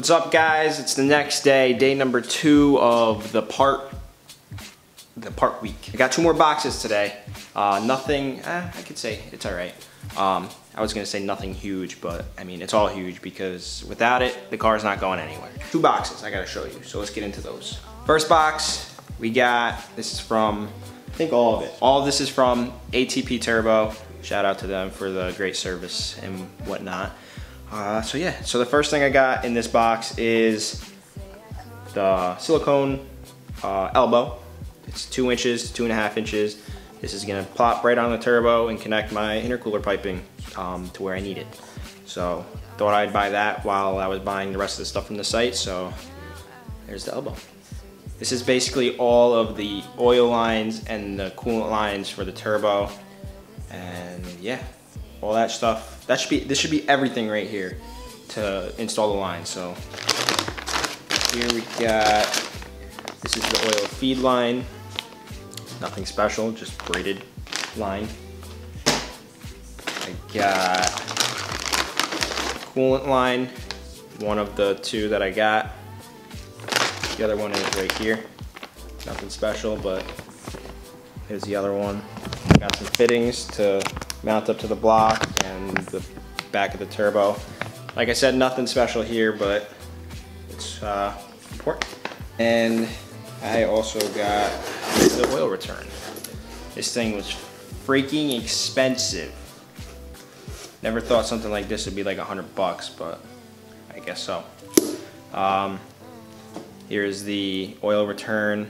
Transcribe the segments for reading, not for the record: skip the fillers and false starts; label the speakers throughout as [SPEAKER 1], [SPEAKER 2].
[SPEAKER 1] What's up, guys? It's the next day, day number 2 of the part week. I got 2 more boxes today. Nothing, I could say it's all right. I was gonna say nothing huge, but I mean, it's all huge because without it, the car's not going anywhere. 2 boxes I gotta show you, so let's get into those. First box, we got, this is from, I think all of it. All of this is from ATP Turbo. Shout out to them for the great service and whatnot. So yeah, so the first thing I got in this box is the silicone elbow. It's 2 inches, 2.5 inches. This is gonna plop right on the turbo and connect my intercooler piping to where I need it. So thought I'd buy that while I was buying the rest of the stuff from the site, so there's the elbow. This is basically all of the oil lines and the coolant lines for the turbo. And yeah, all that stuff. This should be everything right here to install the line. So here we got, this is the oil feed line. Nothing special, just braided line. I got coolant line, one of the 2 that I got. The other one is right here. Nothing special, but here's the other one. Got some fittings to mount up to the block and the back of the turbo. Like I said, nothing special here, but it's important. And I also got the oil return. This thing was freaking expensive. Never thought something like this would be like $100, but I guess so. Here's the oil return.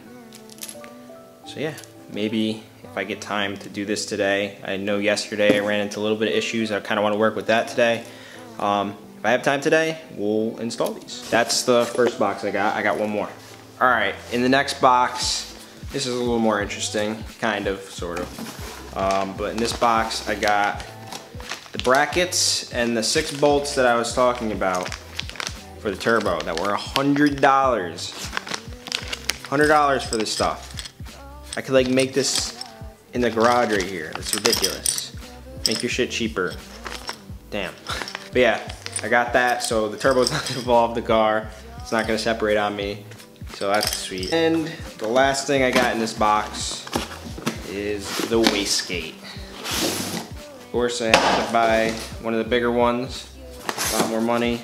[SPEAKER 1] So yeah, maybe if I get time to do this today. I know yesterday I ran into a little bit of issues. I kind of want to work with that today. If I have time today, we'll install these. That's the first box I got. I got 1 more. All right, in the next box, this is a little more interesting, kind of, sort of. But in this box, I got the brackets and the 6 bolts that I was talking about for the turbo that were $100. $100 for this stuff. I could like make this in the garage right here. That's ridiculous. Make your shit cheaper. Damn. But yeah, I got that, so the turbo's not gonna fall off the car. It's not gonna separate on me. So that's sweet. And the last thing I got in this box is the wastegate. Of course, I had to buy one of the bigger ones. A lot more money.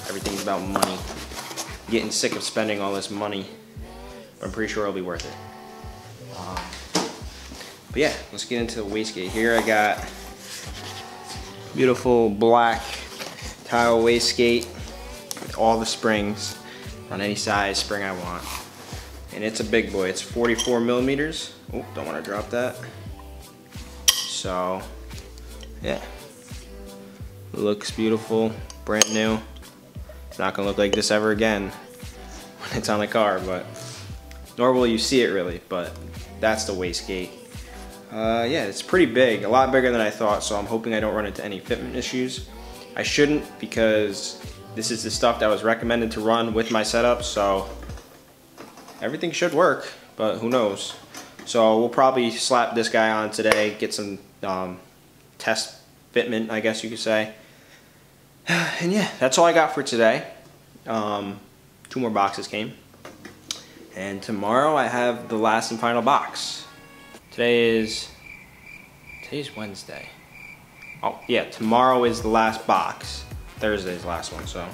[SPEAKER 1] Everything's about money. I'm getting sick of spending all this money. But I'm pretty sure it'll be worth it. But yeah, let's get into the wastegate. Here I got beautiful black tile wastegate with all the springs on any size spring I want. And it's a big boy, it's 44 millimeters. Oh, don't want to drop that. So, yeah. Looks beautiful, brand new. It's not gonna look like this ever again when it's on the car, but nor will you see it really, but that's the wastegate. Yeah, it's pretty big, a lot bigger than I thought, so I'm hoping I don't run into any fitment issues. I shouldn't, because this is the stuff that was recommended to run with my setup, so everything should work, but who knows. So we'll probably slap this guy on today, get some test fitment, I guess you could say. And yeah, that's all I got for today. 2 more boxes came. And tomorrow I have the last and final box. Today's Wednesday. Oh yeah, tomorrow is the last box. Thursday's the last one, so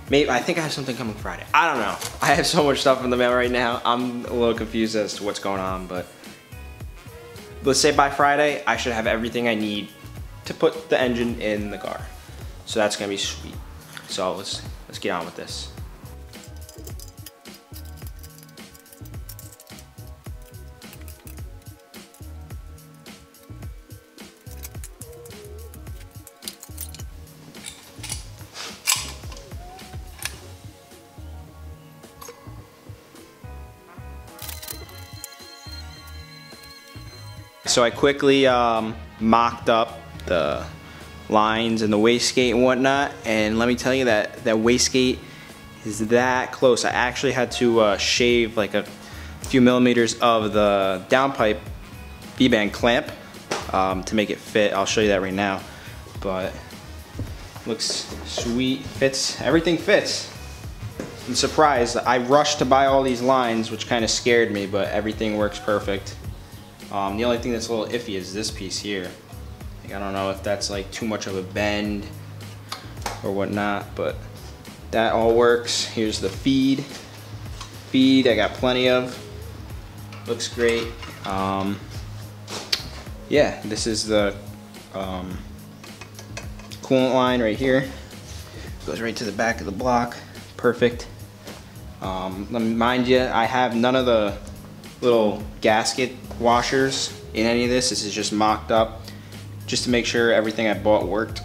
[SPEAKER 1] maybe I think I have something coming Friday. I don't know. I have so much stuff in the mail right now. I'm a little confused as to what's going on, but let's say by Friday I should have everything I need to put the engine in the car. So that's gonna be sweet. So let's get on with this. So I quickly mocked up the lines and the wastegate and whatnot, and let me tell you that wastegate is that close. I actually had to shave like a few millimeters of the downpipe V-band clamp to make it fit. I'll show you that right now. But Looks sweet, fits, everything fits. I'm surprised. I rushed to buy all these lines, which kind of scared me, but everything works perfect. The only thing that's a little iffy is this piece here. Like, I don't know if that's like too much of a bend or whatnot, but that all works. Here's the feed. Feed I got plenty of. Looks great. Yeah, this is the coolant line right here. Goes right to the back of the block. Perfect. Let me mind you, I have none of the little gasket washers in any of this. This is just mocked up just to make sure everything I bought worked.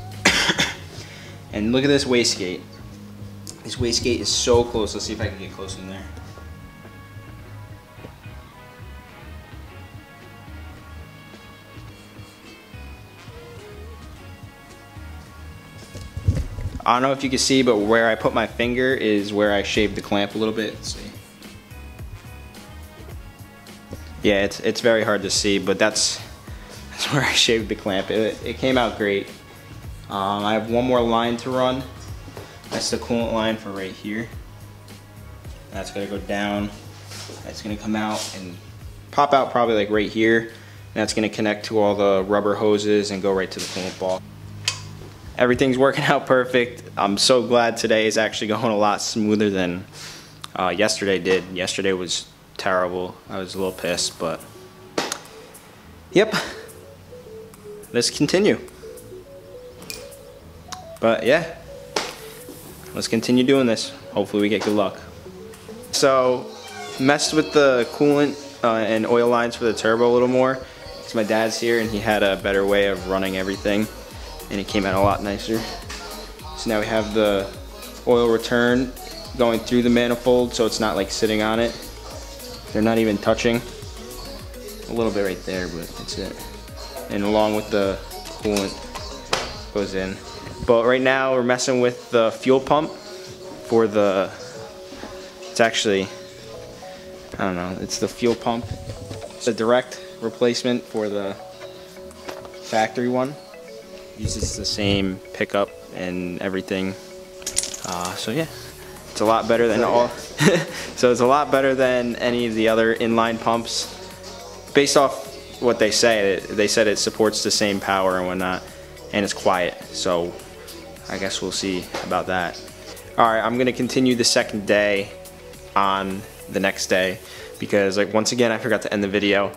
[SPEAKER 1] And look at this wastegate. This wastegate is so close. Let's see if I can get close in there. I don't know if you can see, but where I put my finger is where I shaved the clamp a little bit. Let's see. Yeah, it's very hard to see, but that's where I shaved the clamp. It came out great. I have one more line to run. That's the coolant line for right here. That's gonna go down. That's gonna come out and pop out probably like right here. And that's gonna connect to all the rubber hoses and go right to the coolant ball. Everything's working out perfect. I'm so glad today is actually going a lot smoother than yesterday did. Yesterday was terrible. I was a little pissed, but yep. Let's continue. But yeah, let's continue doing this. Hopefully we get good luck. So, messed with the coolant and oil lines for the turbo a little more, because my dad's here and he had a better way of running everything, and it came out a lot nicer. So now we have the oil return going through the manifold, so it's not like sitting on it. They're not even touching. A little bit right there, but that's it. And along with the coolant goes in. But right now we're messing with the fuel pump for the, it's actually, I don't know, it's the fuel pump. It's a direct replacement for the factory one. Uses the same pickup and everything. So yeah, it's a lot better than all. So it's a lot better than any of the other inline pumps. Based off what they say, they said it supports the same power and whatnot, and it's quiet. So I guess we'll see about that. All right, I'm gonna continue the second day on the next day because, like, once again, I forgot to end the video.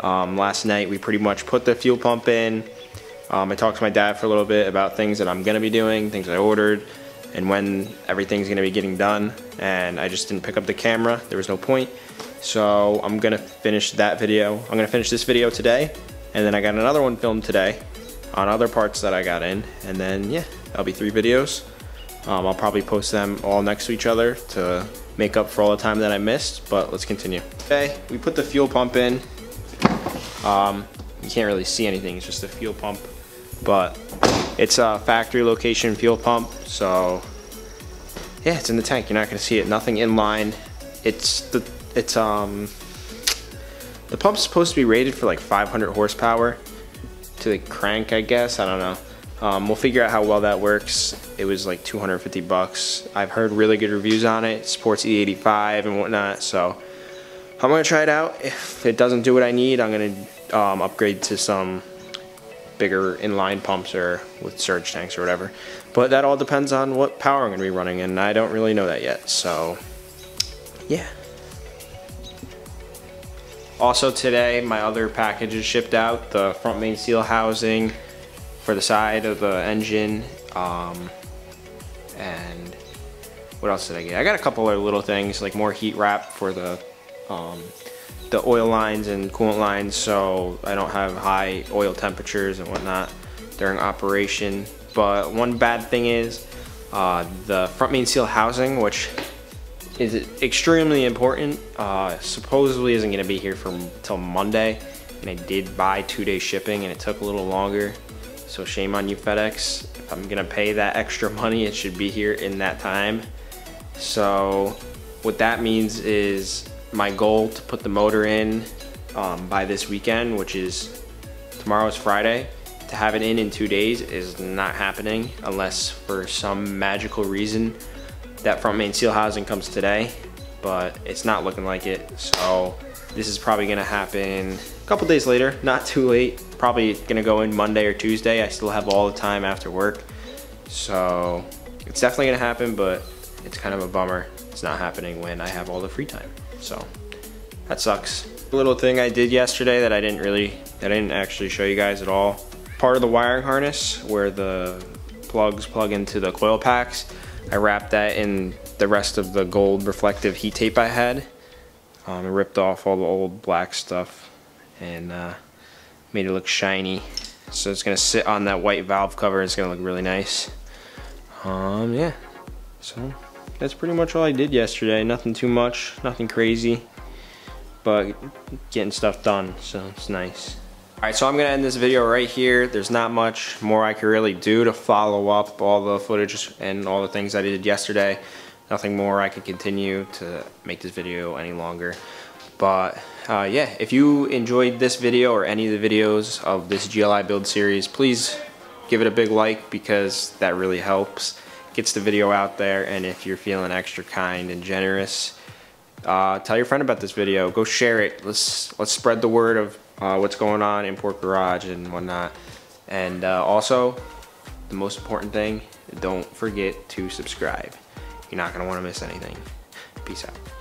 [SPEAKER 1] Last night we pretty much put the fuel pump in. I talked to my dad for a little bit about things that I'm gonna be doing, things I ordered, and when everything's gonna be getting done, and I just didn't pick up the camera. There was no point. So I'm gonna finish that video. I'm gonna finish this video today, and then I got another one filmed today on other parts that I got in, and then yeah, that'll be 3 videos. I'll probably post them all next to each other to make up for all the time that I missed, but let's continue. Okay, we put the fuel pump in. You can't really see anything, it's just a fuel pump, but it's a factory location fuel pump, so yeah, it's in the tank. You're not gonna see it, nothing in line. The pump's supposed to be rated for like 500 horsepower to the crank, I guess, I don't know. We'll figure out how well that works. It was like 250 bucks. I've heard really good reviews on it. It supports E85 and whatnot, so I'm gonna try it out. If it doesn't do what I need, I'm gonna upgrade to some bigger inline pumps or with surge tanks or whatever. But that all depends on what power I'm gonna be running, and I don't really know that yet, so yeah. Also today, my other package is shipped out, the front main seal housing for the side of the engine, and what else did I get? I got a couple other little things, like more heat wrap for the oil lines and coolant lines, so I don't have high oil temperatures and whatnot during operation. But one bad thing is the front main seal housing, which is extremely important, supposedly isn't gonna be here till Monday, and I did buy 2-day shipping and it took a little longer. So shame on you, FedEx. If I'm gonna pay that extra money, it should be here in that time. So what that means is my goal to put the motor in by this weekend, which is tomorrow's Friday, to to have it in 2 days is not happening unless for some magical reason that front main seal housing comes today, but it's not looking like it. So this is probably gonna happen a couple days later, not too late. Probably gonna go in Monday or Tuesday. I still have all the time after work. So it's definitely gonna happen, but it's kind of a bummer. It's not happening when I have all the free time. So that sucks. A little thing I did yesterday that I didn't actually show you guys at all. Part of the wiring harness where the plugs plug into the coil packs, I wrapped that in the rest of the gold reflective heat tape I had. I ripped off all the old black stuff and made it look shiny. So it's gonna sit on that white valve cover. It's gonna look really nice. Yeah, so that's pretty much all I did yesterday. Nothing too much, nothing crazy, but getting stuff done, so it's nice. Alright, so I'm gonna end this video right here. There's not much more I could really do to follow up all the footage and all the things I did yesterday. Nothing more I could continue to make this video any longer. But yeah, if you enjoyed this video or any of the videos of this GLI build series, please give it a big like, because that really helps. Gets the video out there, and if you're feeling extra kind and generous, tell your friend about this video. Go share it. Let's spread the word of what's going on in Import Garage and whatnot. And also, the most important thing, don't forget to subscribe. You're not gonna want to miss anything. Peace out.